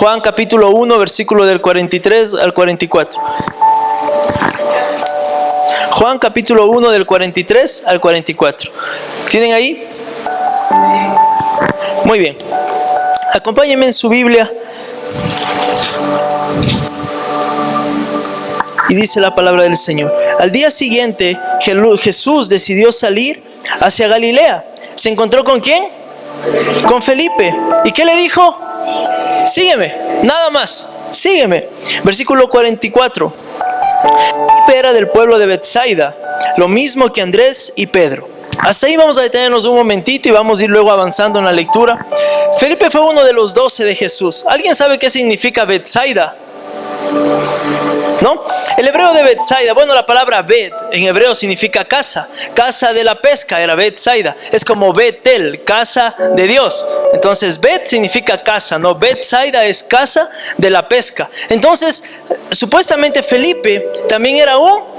Juan capítulo 1, versículo del 43 al 44. Juan capítulo 1 del 43 al 44. ¿Tienen ahí? Muy bien. Acompáñenme en su Biblia. Y dice la palabra del Señor. Al día siguiente, Jesús decidió salir hacia Galilea. ¿Se encontró con quién? Con Felipe. ¿Y qué le dijo? Sígueme. Nada más. Sígueme. Versículo 44. Felipe era del pueblo de Betsaida, lo mismo que Andrés y Pedro. Hasta ahí vamos a detenernos un momentito y vamos a ir luego avanzando en la lectura. Felipe fue uno de los 12 de Jesús. ¿Alguien sabe qué significa Betsaida? ¿No? El hebreo de Betsaida, bueno, la palabra Bet en hebreo significa casa. Casa de la pesca era Betsaida. Es como Betel, casa de Dios. Entonces Bet significa casa, ¿no? Betsaida es casa de la pesca. Entonces, supuestamente Felipe también era un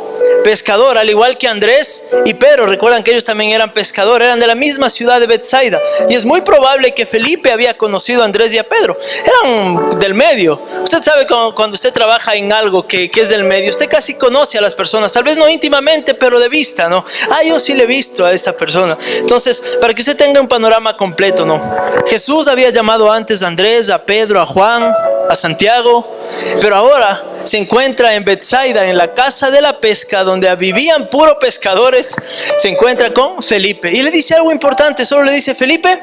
pescador, al igual que Andrés y Pedro. Recuerdan que ellos también eran pescadores, eran de la misma ciudad de Betsaida. Y es muy probable que Felipe había conocido a Andrés y a Pedro. Eran del medio. Usted sabe cuando usted trabaja en algo que es del medio, usted casi conoce a las personas, tal vez no íntimamente, pero de vista, ¿no? Yo sí le he visto a esa persona. Entonces, para que usted tenga un panorama completo, ¿no? Jesús había llamado antes a Andrés, a Pedro, a Juan, a Santiago, pero ahora se encuentra en Betsaida, en la casa de la pesca, donde vivían puros pescadores. Se encuentra con Felipe y le dice algo importante. Solo le dice: Felipe,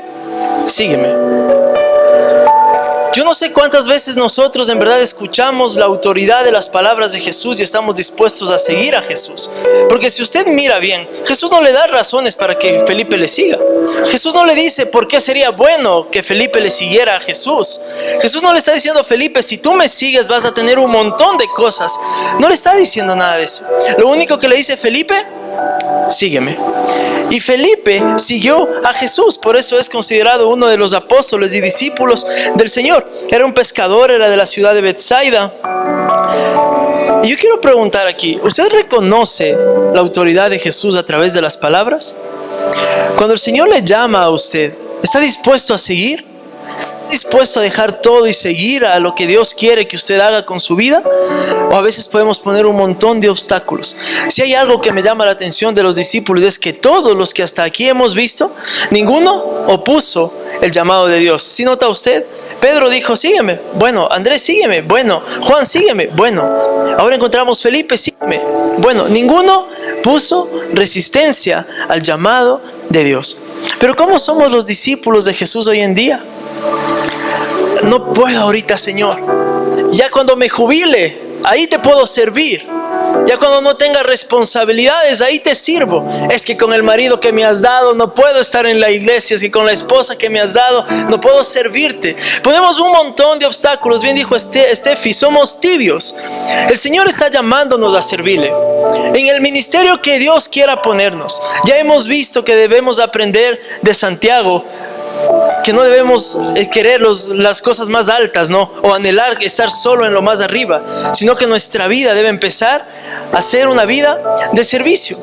sígueme. Yo no sé cuántas veces nosotros en verdad escuchamos la autoridad de las palabras de Jesús y estamos dispuestos a seguir a Jesús. Porque si usted mira bien, Jesús no le da razones para que Felipe le siga. Jesús no le dice por qué sería bueno que Felipe le siguiera a Jesús. Jesús no le está diciendo: Felipe, si tú me sigues vas a tener un montón de cosas. No le está diciendo nada de eso. Lo único que le dice: Felipe, sígueme. Y Felipe siguió a Jesús, por eso es considerado uno de los apóstoles y discípulos del Señor. Era un pescador, era de la ciudad de Betsaida. Y yo quiero preguntar aquí, ¿usted reconoce la autoridad de Jesús a través de las palabras? Cuando el Señor le llama a usted, ¿está dispuesto a seguir? ¿Dispuesto a dejar todo y seguir a lo que Dios quiere que usted haga con su vida? O a veces podemos poner un montón de obstáculos. Si hay algo que me llama la atención de los discípulos, es que todos los que hasta aquí hemos visto, ninguno opuso el llamado de Dios. ¿Sí nota usted? Pedro dijo: sígueme. Bueno. Andrés, sígueme. Bueno. Juan, sígueme. Bueno. Ahora encontramos Felipe, sígueme. Bueno, ninguno puso resistencia al llamado de Dios. Pero ¿cómo somos los discípulos de Jesús hoy en día? No puedo ahorita, Señor. Ya cuando me jubile, ahí te puedo servir. Ya cuando no tenga responsabilidades, ahí te sirvo. Es que con el marido que me has dado no puedo estar en la iglesia. Es que con la esposa que me has dado no puedo servirte. Ponemos un montón de obstáculos. Bien dijo Estefi, somos tibios. El Señor está llamándonos a servirle en el ministerio que Dios quiera ponernos. Ya hemos visto que debemos aprender de Santiago, que no debemos querer las cosas más altas, ¿no? O anhelar estar solo en lo más arriba, sino que nuestra vida debe empezar a ser una vida de servicio.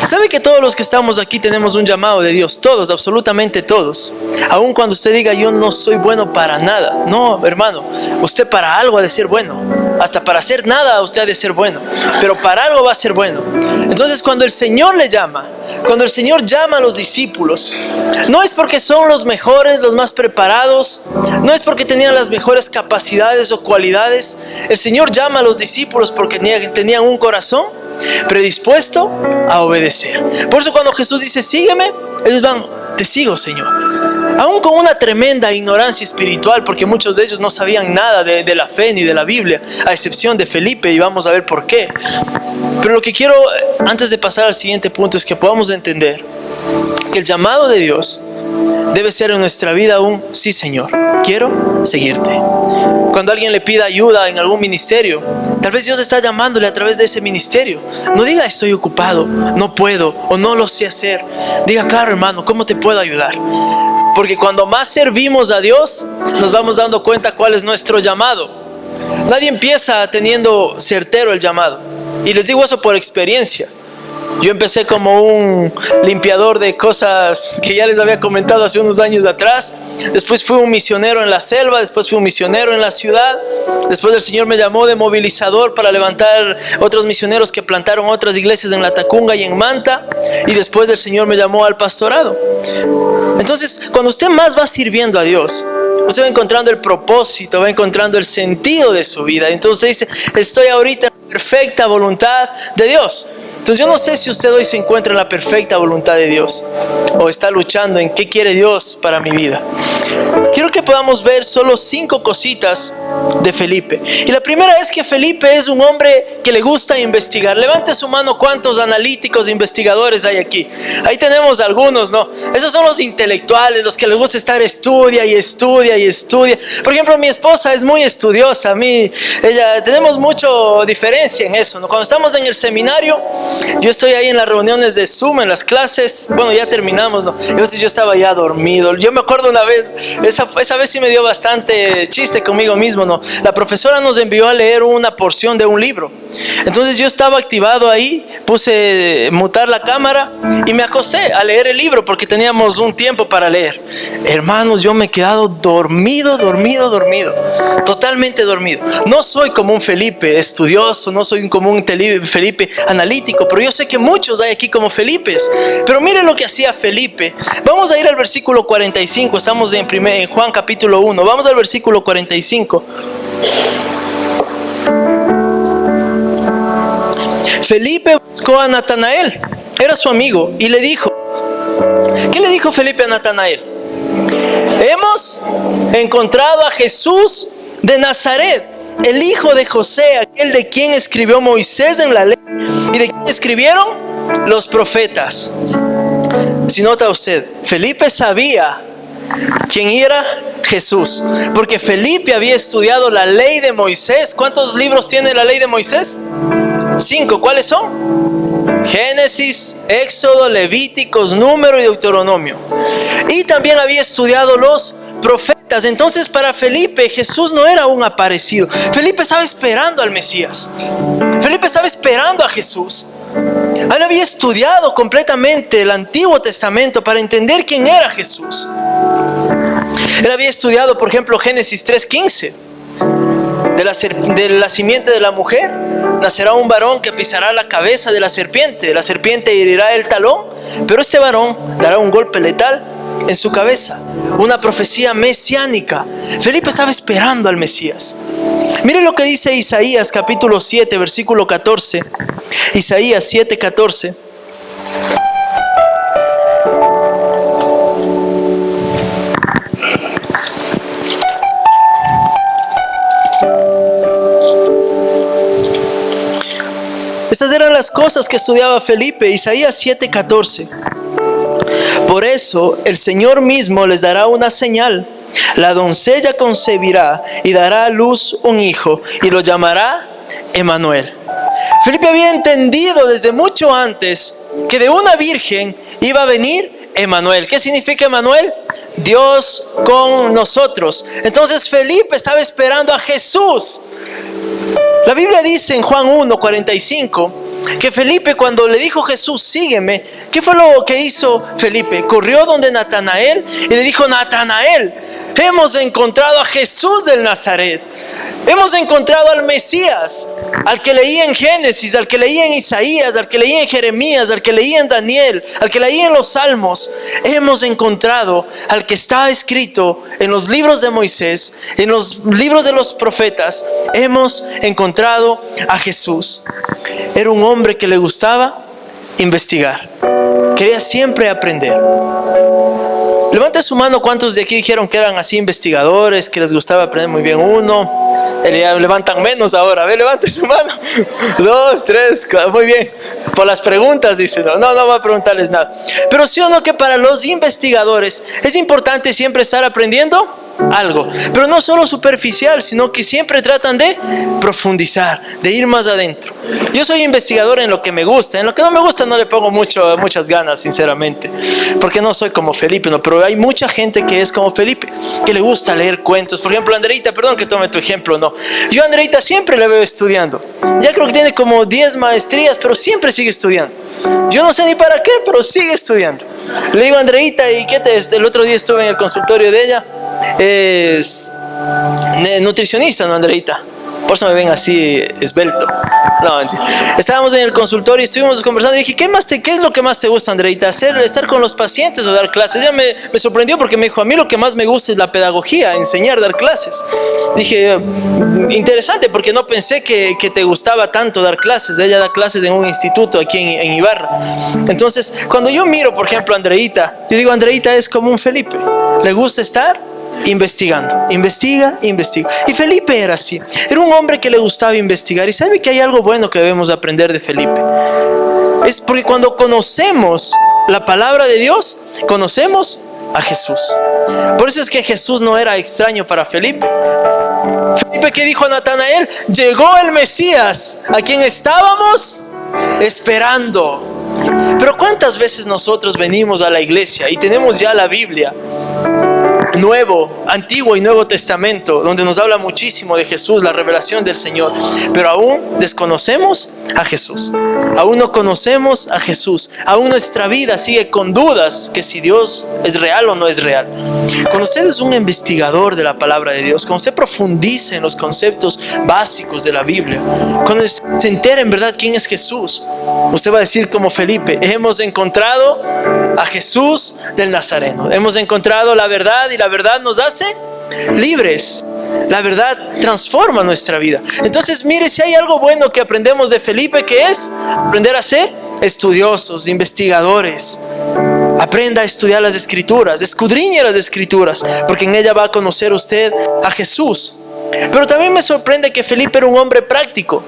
¿Sabe que todos los que estamos aquí tenemos un llamado de Dios? Todos, absolutamente todos. Aun cuando usted diga: yo no soy bueno para nada. No, hermano, usted para algo ha de ser bueno. Hasta para hacer nada usted ha de ser bueno, pero para algo va a ser bueno. Entonces, cuando el Señor le llama, cuando el Señor llama a los discípulos, no es porque son los mejores, los más preparados, no es porque tenían las mejores capacidades o cualidades. El Señor llama a los discípulos porque tenían un corazón predispuesto a obedecer. Por eso cuando Jesús dice: sígueme, ellos van: te sigo, Señor. Aún con una tremenda ignorancia espiritual, porque muchos de ellos no sabían nada de la fe ni de la Biblia, a excepción de Felipe, y vamos a ver por qué. Pero lo que quiero, antes de pasar al siguiente punto, es que podamos entender que el llamado de Dios debe ser en nuestra vida un: sí, Señor, quiero seguirte. Cuando alguien le pida ayuda en algún ministerio, tal vez Dios está llamándole a través de ese ministerio. No diga: estoy ocupado, no puedo o no lo sé hacer. Diga: claro, hermano, ¿cómo te puedo ayudar? Porque cuando más servimos a Dios, nos vamos dando cuenta cuál es nuestro llamado. Nadie empieza teniendo certero el llamado. Y les digo eso por experiencia. Yo empecé como un limpiador de cosas que ya les había comentado hace unos años atrás. Después fui un misionero en la selva, después fui un misionero en la ciudad. Después el Señor me llamó de movilizador para levantar otros misioneros que plantaron otras iglesias en La Tacunga y en Manta. Y después el Señor me llamó al pastorado. Entonces, cuando usted más va sirviendo a Dios, usted va encontrando el propósito, va encontrando el sentido de su vida. Entonces dice, estoy ahorita en la perfecta voluntad de Dios. Entonces yo no sé si usted hoy se encuentra en la perfecta voluntad de Dios o está luchando en qué quiere Dios para mi vida. Quiero que podamos ver solo 5 cositas de Felipe. Y la primera es que Felipe es un hombre que le gusta investigar. Levante su mano, ¿cuántos analíticos e investigadores hay aquí? Ahí tenemos algunos, ¿no? Esos son los intelectuales, los que les gusta estar estudia y estudia y estudia. Por ejemplo, mi esposa es muy estudiosa. Tenemos mucha diferencia en eso, ¿no? Cuando estamos en el seminario, yo estoy ahí en las reuniones de Zoom, en las clases. Bueno, ya terminamos, ¿no? Entonces yo estaba ya dormido. Yo me acuerdo una vez, esa vez sí me dio bastante chiste conmigo mismo, ¿no? La profesora nos envió a leer una porción de un libro. Entonces yo estaba activado ahí, puse mutar la cámara y me acosté a leer el libro porque teníamos un tiempo para leer. Hermanos, yo me he quedado dormido, totalmente dormido. No soy como un Felipe estudioso, no soy como un Felipe analítico, pero yo sé que muchos hay aquí como Felipes. Pero mire lo que hacía Felipe. Vamos a ir al versículo 45, estamos en Juan capítulo 1, vamos al versículo 45. Felipe buscó a Natanael, era su amigo, y le dijo, ¿qué le dijo Felipe a Natanael? Hemos encontrado a Jesús de Nazaret, el hijo de José, aquel de quien escribió Moisés en la ley y de quien escribieron los profetas. Si nota usted, Felipe sabía quién era Jesús, porque Felipe había estudiado la ley de Moisés. ¿Cuántos libros tiene la ley de Moisés? 5, ¿cuáles son? Génesis, Éxodo, Levíticos, Número y Deuteronomio. Y también había estudiado los profetas. Entonces para Felipe Jesús no era un aparecido. Felipe estaba esperando al Mesías. Felipe estaba esperando a Jesús. Él había estudiado completamente el Antiguo Testamento para entender quién era Jesús. Él había estudiado, por ejemplo, Génesis 3:15. De la simiente de la mujer nacerá un varón que pisará la cabeza de la serpiente herirá el talón, pero este varón dará un golpe letal en su cabeza. Una profecía mesiánica. Felipe estaba esperando al Mesías. Mire lo que dice Isaías capítulo 7 versículo 14. Isaías 7:14. Estas eran las cosas que estudiaba Felipe. Isaías 7:14. Por eso el Señor mismo les dará una señal. La doncella concebirá y dará a luz un hijo y lo llamará Emmanuel. Felipe había entendido desde mucho antes que de una virgen iba a venir Emmanuel. ¿Qué significa Emmanuel? Dios con nosotros. Entonces Felipe estaba esperando a Jesús. La Biblia dice en Juan 1:45 que Felipe, cuando le dijo Jesús, sígueme, ¿qué fue lo que hizo Felipe? Corrió donde Natanael y le dijo, Natanael, hemos encontrado a Jesús del Nazaret. Hemos encontrado al Mesías, al que leí en Génesis, al que leí en Isaías, al que leí en Jeremías, al que leí en Daniel, al que leí en los Salmos. Hemos encontrado al que está escrito en los libros de Moisés, en los libros de los profetas. Hemos encontrado a Jesús. Era un hombre que le gustaba investigar. Quería siempre aprender. Levante su mano, ¿cuántos de aquí dijeron que eran así investigadores, que les gustaba aprender? Muy bien, 1. Levantan menos ahora. A ver, levante su mano. 2, 3, muy bien. Por las preguntas, dice. No va a preguntarles nada. Pero sí o no que para los investigadores es importante siempre estar aprendiendo algo, pero no solo superficial, sino que siempre tratan de profundizar, de ir más adentro. Yo soy investigador en lo que me gusta, en lo que no me gusta no le pongo muchas ganas, sinceramente, porque no soy como Felipe, no, pero hay mucha gente que es como Felipe, que le gusta leer cuentos. Por ejemplo, Andreita, perdón que tome tu ejemplo, no. Yo a Andreita siempre la veo estudiando. Ya creo que tiene como 10 maestrías, pero siempre sigue estudiando. Yo no sé ni para qué, pero sigue estudiando. Le digo a Andreita, ¿y qué el otro día estuve en el consultorio de ella? Es nutricionista, ¿no, Andreita? Por eso me ven así esbelto. No, estábamos en el consultorio y estuvimos conversando y dije, ¿qué es lo que más te gusta, Andreita? ¿Estar con los pacientes o dar clases? Ella me sorprendió porque me dijo, a mí lo que más me gusta es la pedagogía, enseñar, dar clases. Dije, interesante, porque no pensé que te gustaba tanto dar clases. Ella da clases en un instituto aquí en Ibarra. Entonces, cuando yo miro, por ejemplo, a Andreita, yo digo, Andreita es como un Felipe. Le gusta estar investigando, investiga. Y Felipe era así, era un hombre que le gustaba investigar. Y sabe que hay algo bueno que debemos aprender de Felipe, es porque cuando conocemos la palabra de Dios, conocemos a Jesús. Por eso es que Jesús no era extraño para Felipe. Felipe, ¿qué dijo a Natanael? Llegó el Mesías, a quien estábamos esperando. Pero ¿cuántas veces nosotros venimos a la iglesia y tenemos ya la Biblia, Antiguo y Nuevo Testamento, donde nos habla muchísimo de Jesús, la revelación del Señor, pero aún desconocemos a Jesús? Aún no conocemos a Jesús. Aún nuestra vida sigue con dudas que si Dios es real o no es real. Cuando usted es un investigador de la palabra de Dios, cuando usted profundiza en los conceptos básicos de la Biblia, cuando se entera en verdad quién es Jesús, usted va a decir como Felipe, hemos encontrado a Jesús del Nazareno. Hemos encontrado la verdad y la verdad nos hace libres. La verdad transforma nuestra vida. Entonces, mire, si hay algo bueno que aprendemos de Felipe, que es aprender a ser estudiosos, investigadores. Aprenda a estudiar las Escrituras, escudriñe las Escrituras, porque en ella va a conocer usted a Jesús. Pero también me sorprende que Felipe era un hombre práctico.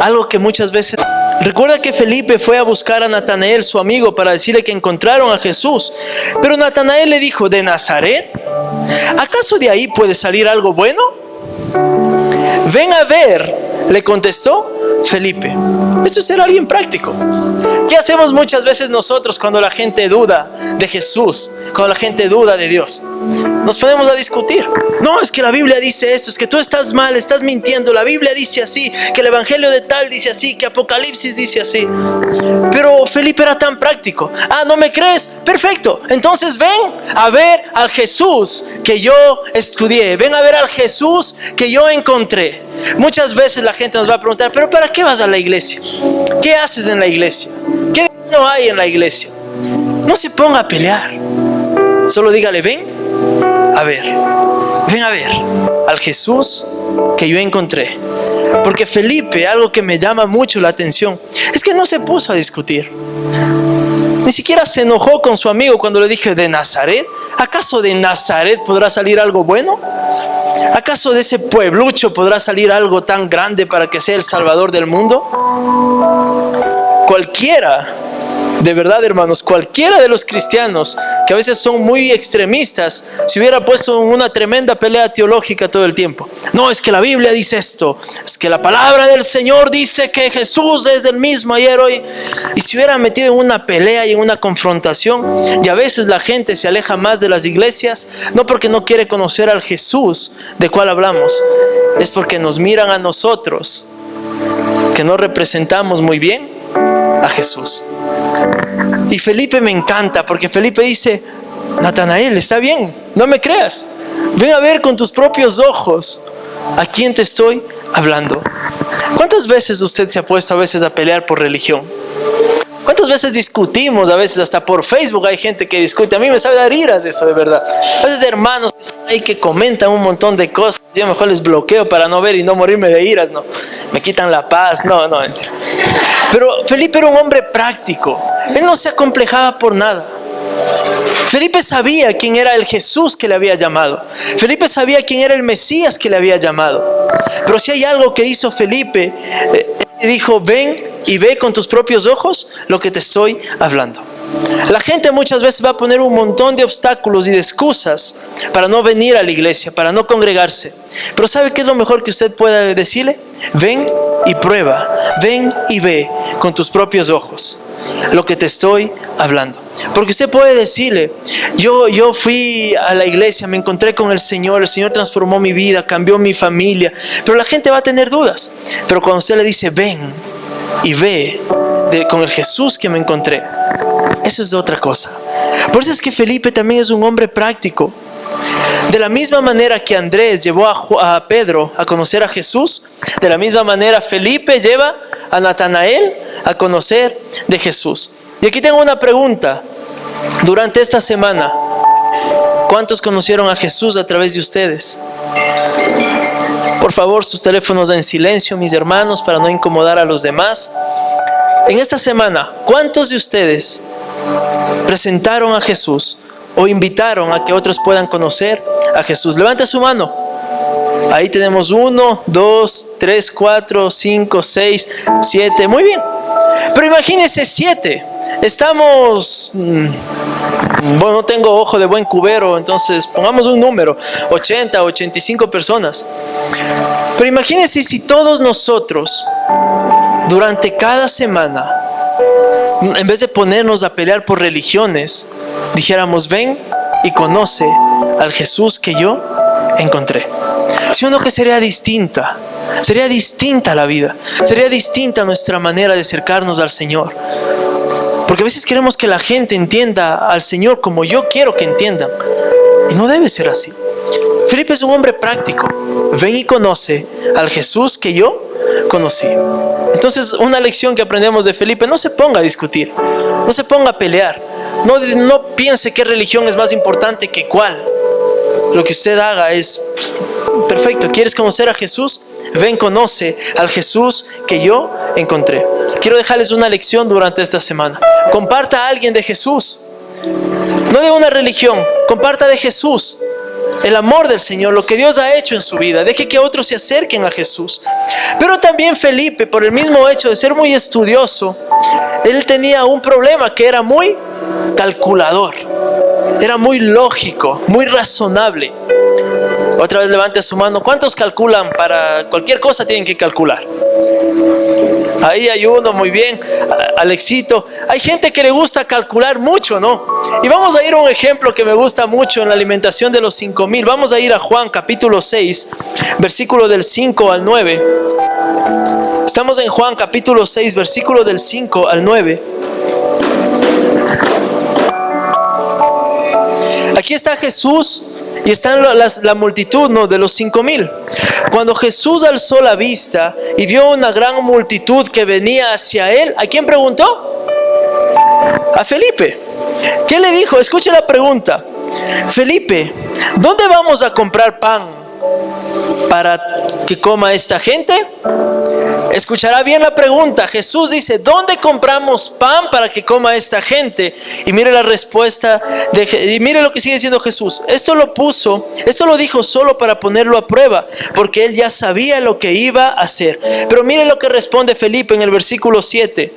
Algo que muchas veces... Recuerda que Felipe fue a buscar a Natanael, su amigo, para decirle que encontraron a Jesús. Pero Natanael le dijo, ¿de Nazaret? ¿Acaso de ahí puede salir algo bueno? Ven a ver, le contestó Felipe. Esto es ser alguien práctico. ¿Qué hacemos muchas veces nosotros cuando la gente duda de Jesús? Cuando la gente duda de Dios, nos ponemos a discutir. No, es que la Biblia dice esto, es que tú estás mal, estás mintiendo. La Biblia dice así, que el evangelio de tal dice así, que Apocalipsis dice así. Pero Felipe era tan práctico. Ah, ¿no me crees? Perfecto. Entonces ven a ver al Jesús que yo estudié. Ven a ver al Jesús que yo encontré. Muchas veces la gente nos va a preguntar, ¿pero para qué vas a la iglesia? ¿Qué haces en la iglesia? ¿Qué no hay en la iglesia? No se ponga a pelear. Solo dígale, ven a ver al Jesús que yo encontré. Porque Felipe, algo que me llama mucho la atención, es que no se puso a discutir. Ni siquiera se enojó con su amigo cuando le dije, ¿de Nazaret? ¿Acaso de Nazaret podrá salir algo bueno? ¿Acaso de ese pueblucho podrá salir algo tan grande para que sea el Salvador del mundo? Cualquiera, de verdad, hermanos, cualquiera de los cristianos que a veces son muy extremistas, se hubiera puesto en una tremenda pelea teológica todo el tiempo. No, es que la Biblia dice esto, es que la palabra del Señor dice que Jesús es el mismo ayer, hoy. Y se hubiera metido en una pelea y en una confrontación. Y a veces la gente se aleja más de las iglesias, no porque no quiere conocer al Jesús de cual hablamos, es porque nos miran a nosotros, que no representamos muy bien a Jesús. Y Felipe me encanta, porque Felipe dice, Natanael, está bien, no me creas, ven a ver con tus propios ojos a quién te estoy hablando. ¿Cuántas veces usted se ha puesto a veces a pelear por religión? ¿Cuántas veces discutimos? A veces hasta por Facebook hay gente que discute. A mí me sabe dar iras eso, de verdad. A veces hermanos hay que comentan un montón de cosas. Yo mejor les bloqueo para no ver y no morirme de iras, no. Me quitan la paz, no. Pero Felipe era un hombre práctico. Él no se acomplejaba por nada. Felipe sabía quién era el Jesús que le había llamado. Felipe sabía quién era el Mesías que le había llamado. Pero si hay algo que hizo Felipe, él dijo, ven y ve con tus propios ojos lo que te estoy hablando. La gente muchas veces va a poner un montón de obstáculos y de excusas para no venir a la iglesia, para no congregarse. Pero ¿sabe qué es lo mejor que usted pueda decirle? Ven y prueba, ven y ve con tus propios ojos lo que te estoy hablando. Porque usted puede decirle, yo fui a la iglesia, me encontré con el Señor transformó mi vida, cambió mi familia. Pero la gente va a tener dudas. Pero cuando usted le dice, ven y ve, con el Jesús que me encontré. Eso es otra cosa. Por eso es que Felipe también es un hombre práctico. De la misma manera que Andrés llevó a Pedro a conocer a Jesús, de la misma manera Felipe lleva a Natanael a conocer de Jesús. Y aquí tengo una pregunta. Durante esta semana, ¿cuántos conocieron a Jesús a través de ustedes? Por favor, sus teléfonos en silencio, mis hermanos, para no incomodar a los demás. En esta semana, ¿cuántos de ustedes presentaron a Jesús o invitaron a que otros puedan conocer a Jesús? Levanta su mano. Ahí tenemos 1, 2, 3, 4, 5, 6, 7. Muy bien. Pero imagínense 7. Estamos... Bueno, no tengo ojo de buen cubero, entonces pongamos un número. 80, 85 personas. Pero imagínense si todos nosotros, durante cada semana, en vez de ponernos a pelear por religiones, dijéramos: ven y conoce al Jesús que yo encontré. ¿Sí o no que sería distinta? Sería distinta la vida. Sería distinta nuestra manera de acercarnos al Señor. Porque a veces queremos que la gente entienda al Señor como yo quiero que entiendan. Y no debe ser así. Felipe es un hombre práctico. Ven y conoce al Jesús que yo conocí. Entonces, una lección que aprendemos de Felipe: no se ponga a discutir, no se ponga a pelear, no piense qué religión es más importante que cuál. Lo que usted haga es perfecto. ¿Quieres conocer a Jesús? Ven, conoce al Jesús que yo encontré. Quiero dejarles una lección durante esta semana. Comparta a alguien de Jesús, no de una religión. Comparta de Jesús, el amor del Señor, lo que Dios ha hecho en su vida. Deje que otros se acerquen a Jesús. Pero también Felipe, por el mismo hecho de ser muy estudioso, él tenía un problema, que era muy calculador, era muy lógico, muy razonable. Otra vez levante su mano. ¿Cuántos calculan? Para cualquier cosa tienen que calcular. Ahí hay uno, muy bien, Alexito. Hay gente que le gusta calcular mucho, ¿no? Y vamos a ir a un ejemplo que me gusta mucho en la alimentación de los 5,000. Vamos a ir a Juan capítulo 6, versículo del 5 al 9. Estamos en Juan capítulo 6, versículo del 5 al 9. Aquí está Jesús y está la multitud, ¿no?, de los 5,000. Cuando Jesús alzó la vista y vio una gran multitud que venía hacia él, ¿a quién preguntó? A Felipe. ¿Qué le dijo? Escuche la pregunta. Felipe, ¿dónde vamos a comprar pan para que coma esta gente? Escuchará bien la pregunta. Jesús dice: ¿dónde compramos pan para que coma esta gente? Y mire la respuesta y mire lo que sigue diciendo Jesús. Esto lo dijo solo para ponerlo a prueba, porque él ya sabía lo que iba a hacer. Pero mire lo que responde Felipe en el versículo 7.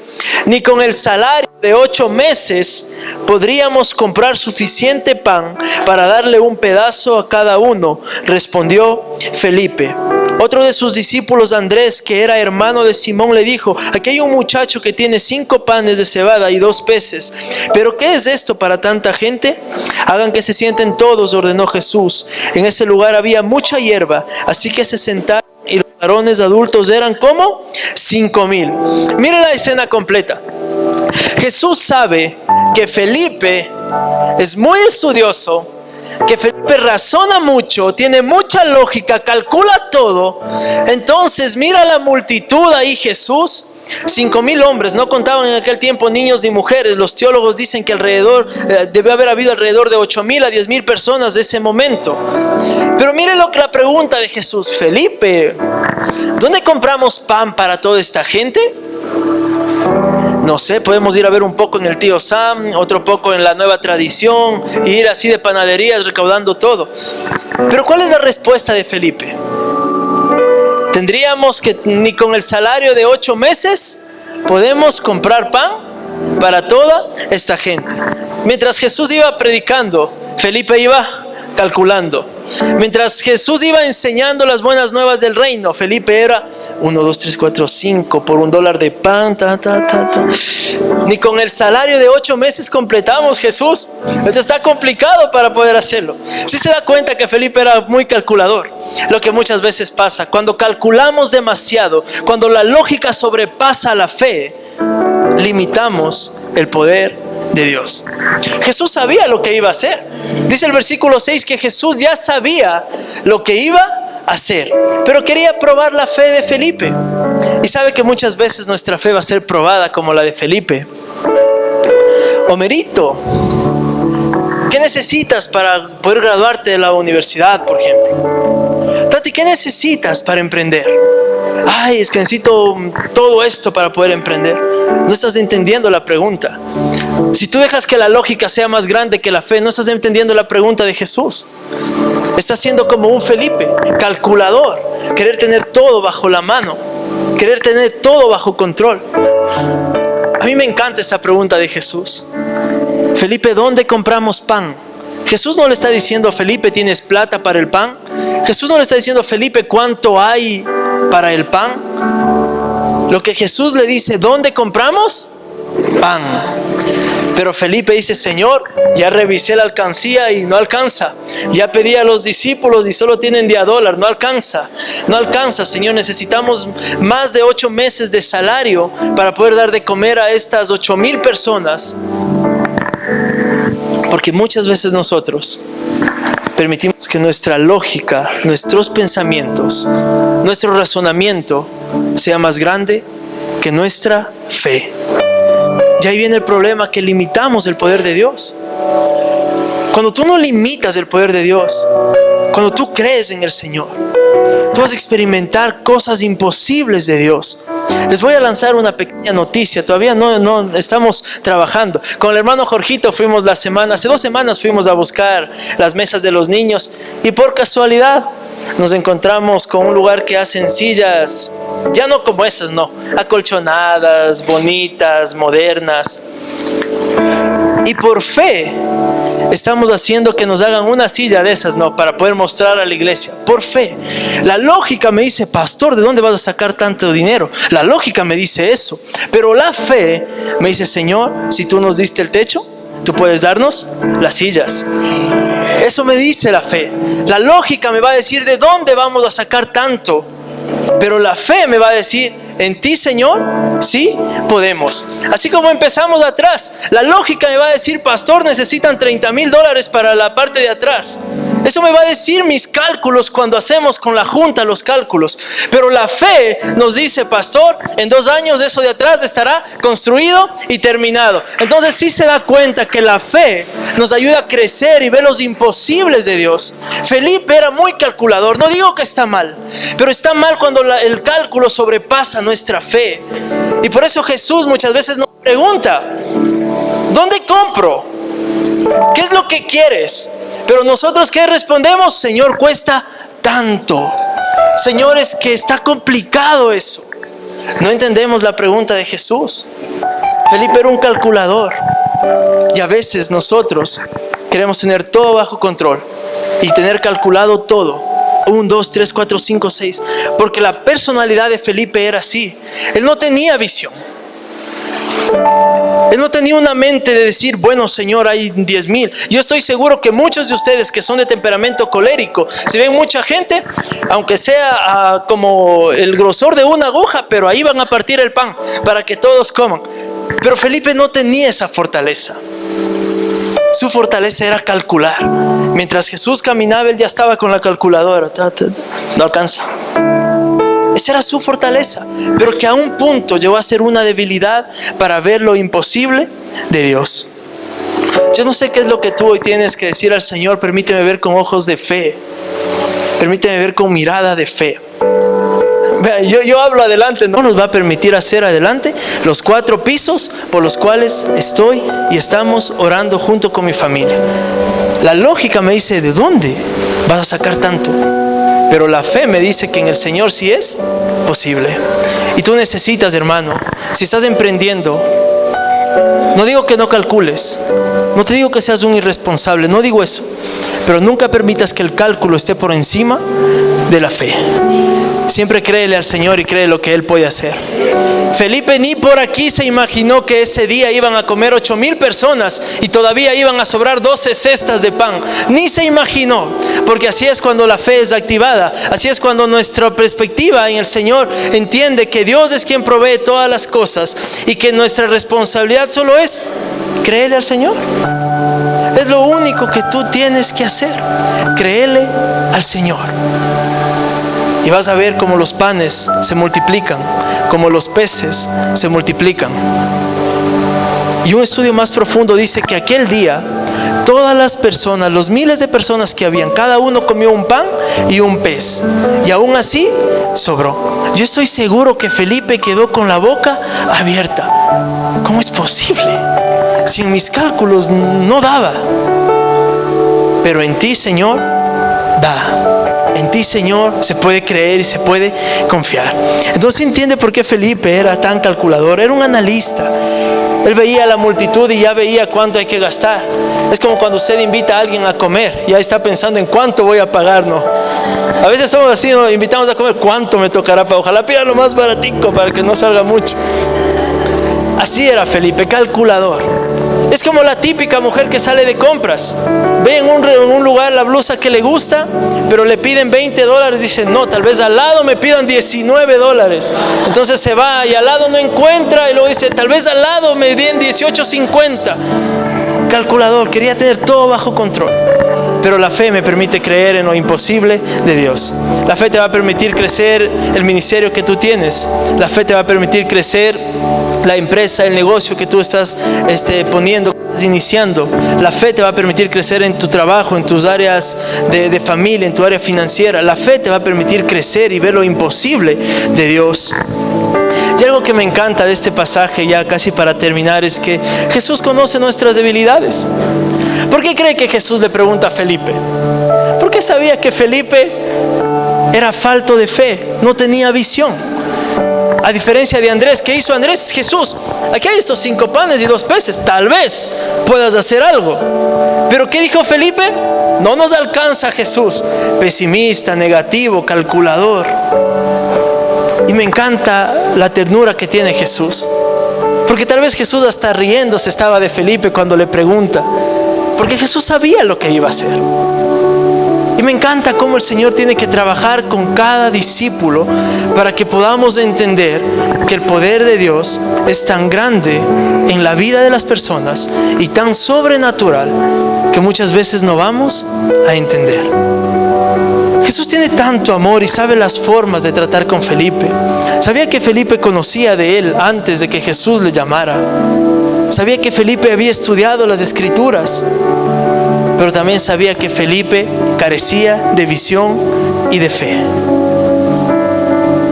Ni con el salario de 8 meses podríamos comprar suficiente pan para darle un pedazo a cada uno, respondió Felipe. Otro de sus discípulos, Andrés, que era hermano de Simón, le dijo: aquí hay un muchacho que tiene 5 panes de cebada y 2 peces. ¿Pero qué es esto para tanta gente? Hagan que se sienten todos, ordenó Jesús. En ese lugar había mucha hierba, así que se sentaron, y los varones adultos eran como 5,000. Mire la escena completa. Jesús sabe que Felipe es muy estudioso, que Felipe razona mucho, tiene mucha lógica, calcula todo. Entonces mira la multitud ahí Jesús. 5,000 hombres, no contaban en aquel tiempo niños ni mujeres. Los teólogos dicen que debe haber habido alrededor de 8,000 a 10,000 personas de ese momento. Pero mire lo que la pregunta de Jesús: Felipe, ¿dónde compramos pan para toda esta gente? No sé, podemos ir a ver un poco en el tío Sam, otro poco en la nueva tradición, y ir así de panaderías recaudando todo. Pero ¿cuál es la respuesta de Felipe? Tendríamos que ni con el salario de 8 meses podemos comprar pan para toda esta gente. Mientras Jesús iba predicando, Felipe iba calculando. Mientras Jesús iba enseñando las buenas nuevas del reino, Felipe era 1, 2, 3, 4, 5 por $1 de pan. Ni con el salario de 8 meses completamos, Jesús. Esto está complicado para poder hacerlo. Si se da cuenta que Felipe era muy calculador. Lo que muchas veces pasa, cuando calculamos demasiado, cuando la lógica sobrepasa la fe, limitamos el poder de Dios. Jesús sabía lo que iba a hacer. Dice el versículo 6 que Jesús ya sabía lo que iba a hacer, pero quería probar la fe de Felipe. Y sabe que muchas veces nuestra fe va a ser probada como la de Felipe. Homerito, ¿qué necesitas para poder graduarte de la universidad, por ejemplo? Tati, ¿qué necesitas para emprender? Ay, es que necesito todo esto para poder emprender. No estás entendiendo la pregunta. Si tú dejas que la lógica sea más grande que la fe, no estás entendiendo la pregunta de Jesús. Estás siendo como un Felipe, calculador, querer tener todo bajo la mano, querer tener todo bajo control. A mí me encanta esta pregunta de Jesús. Felipe, ¿dónde compramos pan? Jesús no le está diciendo, Felipe, ¿tienes plata para el pan? Jesús no le está diciendo, Felipe, ¿cuánto hay para el pan? Lo que Jesús le dice, ¿dónde compramos? Pan. Pero Felipe dice, Señor, ya revisé la alcancía y no alcanza. Ya pedí a los discípulos y solo tienen de $1, no alcanza. No alcanza, Señor, necesitamos más de 8 meses de salario para poder dar de comer a estas 8,000 personas. Porque muchas veces nosotros permitimos que nuestra lógica, nuestros pensamientos, nuestro razonamiento sea más grande que nuestra fe. Y ahí viene el problema, que limitamos el poder de Dios. Cuando tú no limitas el poder de Dios, cuando tú crees en el Señor, tú vas a experimentar cosas imposibles de Dios. Les voy a lanzar una pequeña noticia. Todavía no estamos trabajando. Con el hermano Jorgito fuimos hace 2 semanas fuimos a buscar las mesas de los niños y por casualidad nos encontramos con un lugar que hacen sillas, ya no como esas, no, acolchonadas, bonitas, modernas. Y por fe estamos haciendo que nos hagan una silla de esas, no, para poder mostrar a la iglesia. Por fe. La lógica me dice, pastor, ¿de dónde vas a sacar tanto dinero? La lógica me dice eso. Pero la fe me dice, Señor, si tú nos diste el techo, tú puedes darnos las sillas. Eso me dice la fe. La lógica me va a decir de dónde vamos a sacar tanto. Pero la fe me va a decir, en ti, Señor, sí podemos. Así como empezamos atrás, la lógica me va a decir, pastor, necesitan $30,000 para la parte de atrás. Eso me va a decir mis cálculos cuando hacemos con la junta los cálculos. Pero la fe nos dice, pastor, en 2 años eso de atrás estará construido y terminado. Entonces sí se da cuenta que la fe nos ayuda a crecer y ver los imposibles de Dios. Felipe era muy calculador. No digo que está mal, pero está mal cuando el cálculo sobrepasa nuestra fe. Y por eso Jesús muchas veces nos pregunta, ¿dónde compro? ¿Qué es lo que quieres? Pero nosotros, ¿qué respondemos? Señor, cuesta tanto. Señor, es que está complicado eso. No entendemos la pregunta de Jesús. Felipe era un calculador. Y a veces nosotros queremos tener todo bajo control y tener calculado todo. 1, 2, 3, 4, 5, 6. Porque la personalidad de Felipe era así. Él no tenía visión. Él no tenía una mente de decir, bueno, Señor, hay 10,000. Yo estoy seguro que muchos de ustedes que son de temperamento colérico, si ven mucha gente, aunque sea como el grosor de una aguja, pero ahí van a partir el pan para que todos coman. Pero Felipe no tenía esa fortaleza. Su fortaleza era calcular. Mientras Jesús caminaba, él ya estaba con la calculadora. No alcanza. Esa era su fortaleza, pero que a un punto llegó a ser una debilidad para ver lo imposible de Dios. Yo no sé qué es lo que tú hoy tienes que decir al Señor. Permíteme ver con ojos de fe. Permíteme ver con mirada de fe. Yo hablo adelante, no nos va a permitir hacer adelante los 4 pisos por los cuales estoy y estamos orando junto con mi familia. La lógica me dice, ¿de dónde vas a sacar tanto? Pero la fe me dice que en el Señor sí es posible. Y tú necesitas, hermano, si estás emprendiendo, no digo que no calcules, no te digo que seas un irresponsable, no digo eso, pero nunca permitas que el cálculo esté por encima de la fe. Siempre créele al Señor y cree lo que Él puede hacer. Felipe ni por aquí se imaginó que ese día iban a comer 8,000 personas y todavía iban a sobrar 12 cestas de pan. Ni se imaginó, porque así es cuando la fe es activada. Así es cuando nuestra perspectiva en el Señor entiende que Dios es quien provee todas las cosas y que nuestra responsabilidad solo es creerle al Señor. Es lo único que tú tienes que hacer, creerle al Señor. Y vas a ver cómo los panes se multiplican, como los peces se multiplican. Y un estudio más profundo dice que aquel día todas las personas, los miles de personas que habían, cada uno comió un pan y un pez, y aún así sobró. Yo estoy seguro que Felipe quedó con la boca abierta. ¿Cómo es posible? Si en mis cálculos no daba. Pero en ti, Señor, da. En ti, Señor, se puede creer y se puede confiar. Entonces entiende por qué Felipe era tan calculador. Era un analista. Él veía la multitud y ya veía cuánto hay que gastar. Es como cuando usted invita a alguien a comer, ya está pensando en cuánto voy a pagar, ¿no? A veces somos así, nos invitamos a comer, ¿cuánto me tocará pagar? Ojalá pida lo más baratico para que no salga mucho. Así era Felipe, calculador. Es como la típica mujer que sale de compras. Ve en un lugar la blusa que le gusta, pero le piden $20. Dice, no, tal vez al lado me pidan $19. Entonces se va y al lado no encuentra y luego dice, tal vez al lado me den $18.50. Calculador, quería tener todo bajo control. Pero la fe me permite creer en lo imposible de Dios. La fe te va a permitir crecer el ministerio que tú tienes. La fe te va a permitir crecer la empresa, el negocio que tú estás poniendo, iniciando. La fe te va a permitir crecer en tu trabajo, en tus áreas de familia, en tu área financiera. La fe te va a permitir crecer y ver lo imposible de Dios. Y algo que me encanta de este pasaje, ya casi para terminar, es que Jesús conoce nuestras debilidades. ¿Por qué cree que Jesús le pregunta a Felipe? Porque sabía que Felipe era falto de fe, no tenía visión. A diferencia de Andrés, ¿qué hizo Andrés? Jesús, aquí hay estos 5 panes y 2 peces, tal vez puedas hacer algo. Pero ¿qué dijo Felipe? No nos alcanza, Jesús. Pesimista, negativo, calculador. Y me encanta la ternura que tiene Jesús, porque tal vez Jesús hasta riéndose estaba de Felipe cuando le pregunta, porque Jesús sabía lo que iba a hacer. Y me encanta cómo el Señor tiene que trabajar con cada discípulo para que podamos entender que el poder de Dios es tan grande en la vida de las personas y tan sobrenatural que muchas veces no vamos a entender. Jesús tiene tanto amor y sabe las formas de tratar con Felipe. Sabía que Felipe conocía de él antes de que Jesús le llamara. Sabía que Felipe había estudiado las Escrituras, pero también sabía que Felipe carecía de visión y de fe.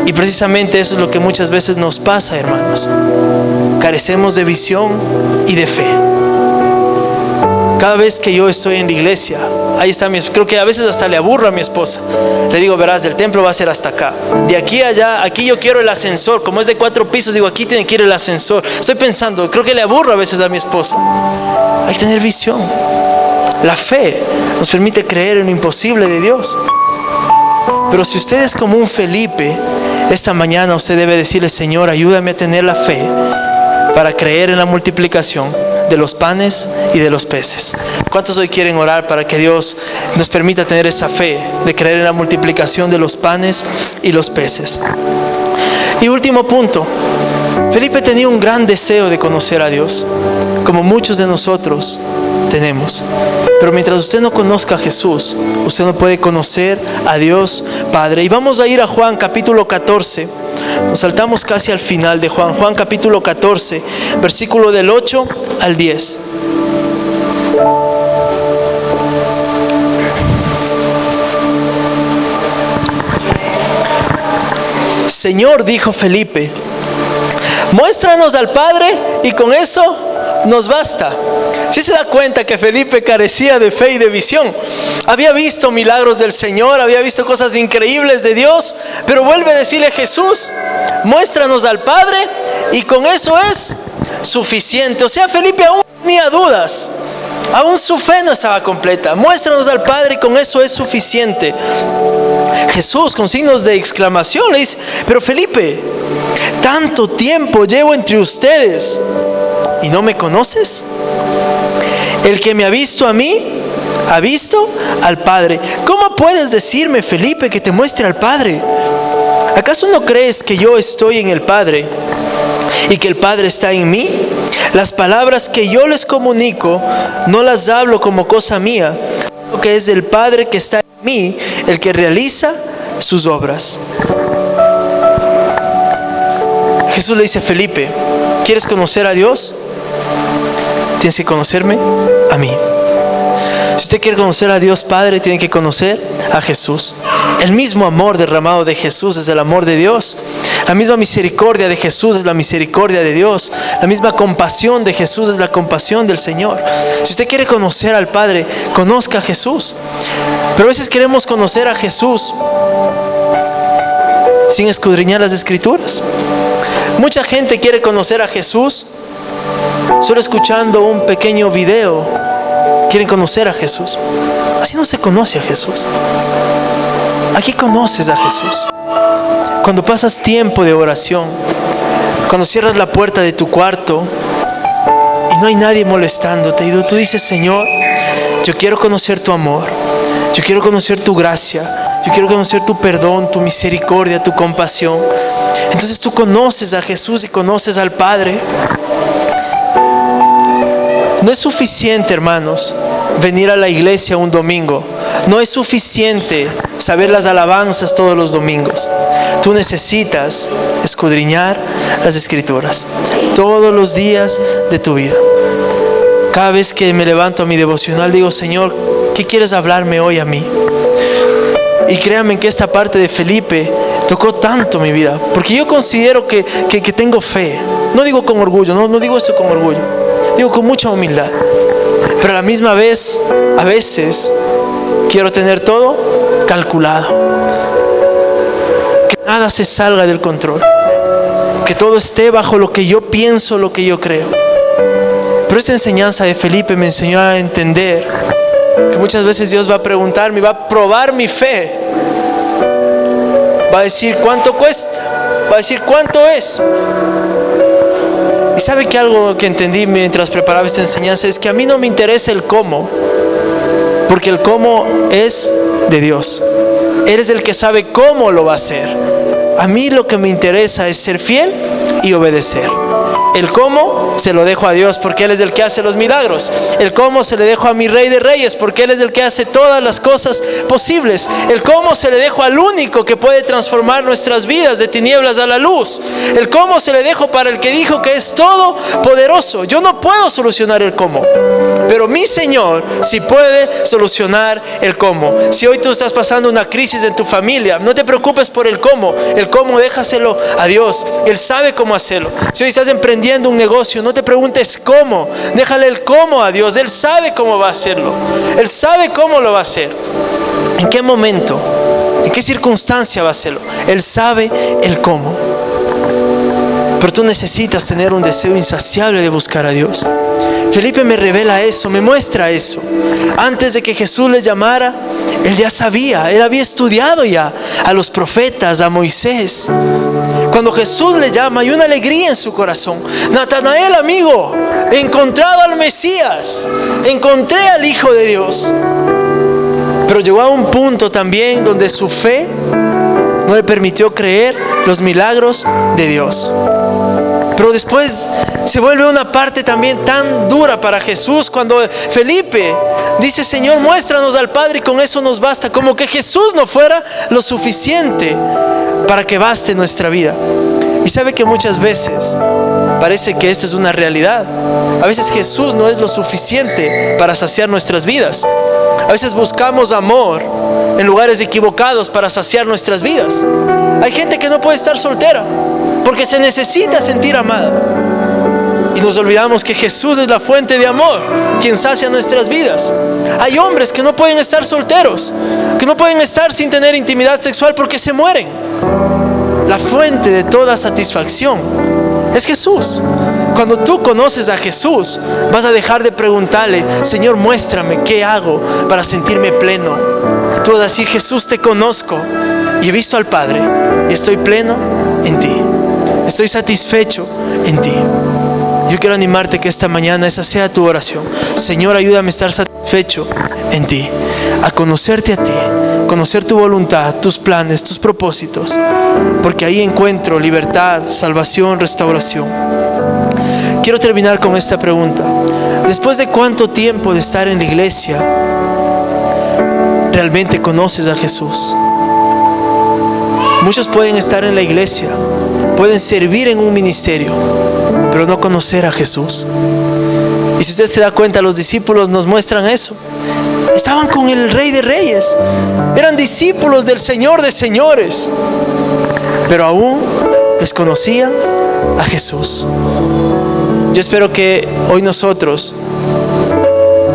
Y precisamente eso es lo que muchas veces nos pasa, hermanos. Carecemos de visión y de fe. Cada vez que yo estoy en la iglesia, ahí está creo que a veces hasta le aburro a mi esposa. Le digo, verás, del templo va a ser hasta acá. De aquí a allá, aquí yo quiero el ascensor. Como es de 4 pisos, digo, aquí tiene que ir el ascensor. Estoy pensando, creo que le aburro a veces a mi esposa. Hay que tener visión. La fe nos permite creer en lo imposible de Dios. Pero si usted es como un Felipe, esta mañana usted debe decirle, Señor, ayúdame a tener la fe para creer en la multiplicación de los panes y de los peces. ¿Cuántos hoy quieren orar para que Dios nos permita tener esa fe de creer en la multiplicación de los panes y los peces? Y último punto, Felipe tenía un gran deseo de conocer a Dios, como muchos de nosotros tenemos. Pero mientras usted no conozca a Jesús, usted no puede conocer a Dios Padre. Y vamos a ir a Juan capítulo 14. Nos saltamos casi al final de Juan. Juan capítulo 14, versículo del 8 al 10. Señor, dijo Felipe, muéstranos al Padre y con eso nos basta. Si se da cuenta que Felipe carecía de fe y de visión. Había visto milagros del Señor, había visto cosas increíbles de Dios, pero vuelve a decirle a Jesús, muéstranos al Padre y con eso es suficiente. O sea, Felipe aún tenía dudas, aún su fe no estaba completa. Muéstranos al Padre y con eso es suficiente. Jesús, con signos de exclamación, le dice: pero Felipe, tanto tiempo llevo entre ustedes y no me conoces. El que me ha visto a mí, ha visto al Padre. ¿Cómo puedes decirme, Felipe, que te muestre al Padre? ¿Acaso no crees que yo estoy en el Padre y que el Padre está en mí? Las palabras que yo les comunico no las hablo como cosa mía, sino que es el Padre que está en mí el que realiza sus obras. Jesús le dice: Felipe, ¿quieres conocer a Dios? Tienes que conocerme a mí. Si usted quiere conocer a Dios Padre, tiene que conocer a Jesús. El mismo amor derramado de Jesús es el amor de Dios. La misma misericordia de Jesús es la misericordia de Dios. La misma compasión de Jesús es la compasión del Señor. Si usted quiere conocer al Padre, conozca a Jesús. Pero a veces queremos conocer a Jesús sin escudriñar las Escrituras. Mucha gente quiere conocer a Jesús solo escuchando un pequeño video. Quieren conocer a Jesús. Así no se conoce a Jesús. Aquí conoces a Jesús cuando pasas tiempo de oración, cuando cierras la puerta de tu cuarto y no hay nadie molestándote, y tú dices: Señor, yo quiero conocer tu amor, yo quiero conocer tu gracia, yo quiero conocer tu perdón, tu misericordia, tu compasión. Entonces tú conoces a Jesús y conoces al Padre. No es suficiente, hermanos, venir a la iglesia un domingo. No es suficiente saber las alabanzas todos los domingos. Tú necesitas escudriñar las Escrituras todos los días de tu vida. Cada vez que me levanto a mi devocional, digo: Señor, ¿qué quieres hablarme hoy a mí? Y créanme que esta parte de Felipe tocó tanto mi vida, porque yo considero que tengo fe. No digo con orgullo, no digo esto con orgullo, digo con mucha humildad. Pero a la misma vez, a veces quiero tener todo calculado, que nada se salga del control, que todo esté bajo lo que yo pienso, lo que yo creo. Pero esta enseñanza de Felipe me enseñó a entender que muchas veces Dios va a preguntarme, va a probar mi fe, va a decir: ¿cuánto cuesta? Va a decir: ¿cuánto es? Y sabe que algo que entendí mientras preparaba esta enseñanza es que a mí no me interesa el cómo, porque el cómo es de Dios. Él es el que sabe cómo lo va a hacer. A mí lo que me interesa es ser fiel y obedecer. El cómo se lo dejo a Dios, porque Él es el que hace los milagros. El cómo se le dejo a mi Rey de Reyes, porque Él es el que hace todas las cosas posibles. El cómo se le dejo al único que puede transformar nuestras vidas de tinieblas a la luz. El cómo se le dejo para el que dijo que es todopoderoso. Yo no puedo solucionar el cómo, pero mi Señor sí puede solucionar el cómo. Si hoy tú estás pasando una crisis en tu familia, no te preocupes por el cómo. El cómo déjaselo a Dios. Él sabe cómo hacerlo. Si hoy estás emprendiendo un negocio, no te preguntes cómo, déjale el cómo a Dios. Él sabe cómo va a hacerlo, Él sabe cómo lo va a hacer, en qué momento, en qué circunstancia va a hacerlo. Él sabe el cómo. Pero tú necesitas tener un deseo insaciable de buscar a Dios. Felipe me revela eso, me muestra eso. Antes de que Jesús le llamara, él ya sabía, él había estudiado ya a los profetas, a Moisés. Cuando Jesús le llama, hay una alegría en su corazón. Natanael, amigo, he encontrado al Mesías, encontré al Hijo de Dios. Pero llegó a un punto también donde su fe no le permitió creer los milagros de Dios. Pero después se vuelve una parte también tan dura para Jesús cuando Felipe dice: Señor, muéstranos al Padre y con eso nos basta. Como que Jesús no fuera lo suficiente para que baste nuestra vida. Y sabe que muchas veces parece que esta es una realidad. A veces Jesús no es lo suficiente para saciar nuestras vidas. A veces buscamos amor en lugares equivocados para saciar nuestras vidas. Hay gente que no puede estar soltera porque se necesita sentir amada. Y nos olvidamos que Jesús es la fuente de amor, quien sacia nuestras vidas. Hay hombres que no pueden estar solteros, que no pueden estar sin tener intimidad sexual porque se mueren. La fuente de toda satisfacción es Jesús. Cuando tú conoces a Jesús, vas a dejar de preguntarle: Señor, muéstrame qué hago para sentirme pleno. Tú vas a decir: Jesús, te conozco, y he visto al Padre y estoy pleno en ti. Estoy satisfecho en ti. Yo quiero animarte que esta mañana esa sea tu oración. Señor, ayúdame a estar satisfecho en ti, a conocerte a ti, conocer tu voluntad, tus planes, tus propósitos, porque ahí encuentro libertad, salvación, restauración. Quiero terminar con esta pregunta. Después de cuánto tiempo de estar en la iglesia, ¿realmente conoces a Jesús? Muchos pueden estar en la iglesia, pueden servir en un ministerio, pero no conocer a Jesús. Y si usted se da cuenta, los discípulos nos muestran eso. Estaban con el Rey de Reyes, eran discípulos del Señor de Señores, pero aún desconocían a Jesús. Yo espero que hoy nosotros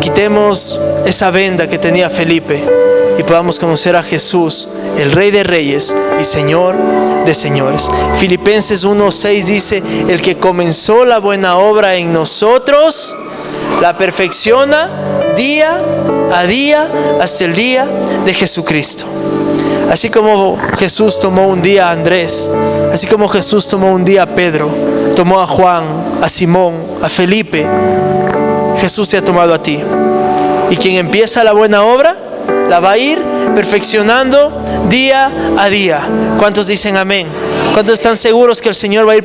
quitemos esa venda que tenía Felipe y podamos conocer a Jesús, el Rey de Reyes y Señor de Señores. Filipenses 1:6 dice: el que comenzó la buena obra en nosotros, la perfecciona día a día hasta el día de Jesucristo. Así como Jesús tomó un día a Andrés, así como Jesús tomó un día a Pedro, tomó a Juan, a Simón, a Felipe, Jesús te ha tomado a ti. Y quien empieza la buena obra, la va a ir perfeccionando día a día. ¿Cuántos dicen amén? ¿Cuántos están seguros que el Señor va a ir